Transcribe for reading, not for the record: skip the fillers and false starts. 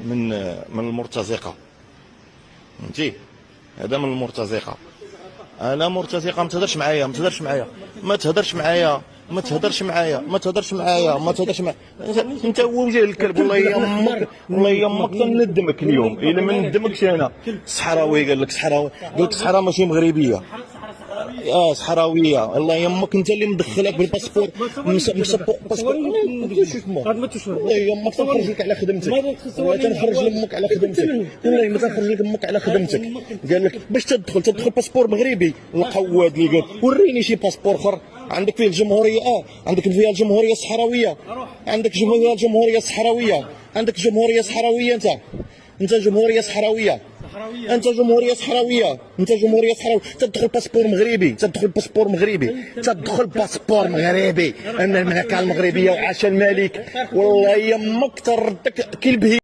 من المرتزقه، فهمتي؟ هذا من المرتزقه. انا مرتزقه، ما تهضرش معايا، ما تهضرش معايا، ما تهضرش معايا، ما تهضرش معايا، ما تهضرش معايا، ما تهضرش معايا. انت هو وجه الكلب، والله يمك، والله يمك تندمك اليوم الا ما ندمكش. انا الصحراوي قال لك صحراوي، قال لك الصحراء ماشي مغربيه، صحراويه. الله يمك انت اللي مدخلك بالباسبور، باسبور والله يمك تنخرج لك على خدمتك، والله تنخرج لامك على خدمتك، والله ما تنخرج لك امك على خدمتك. قال لك باش تدخل باسبور مغربي. القواد اللي قال وريني شي باسبور اخر عندك فيه الجمهوريه، عندك فيها الجمهوريه الصحراويه، عندك فيها الجمهوريه الصحراويه، عندك جمهوريه صحراويه. انت جمهوريه صحراويه، انت جمهوريه صحراويه، انت جمهوريه صحراويه. تدخل باسبور مغربي، تدخل باسبور مغربي، تدخل باسبور مغربي. ان المملكه المغربيه وعاش الملك، والله يمك تردك كلب.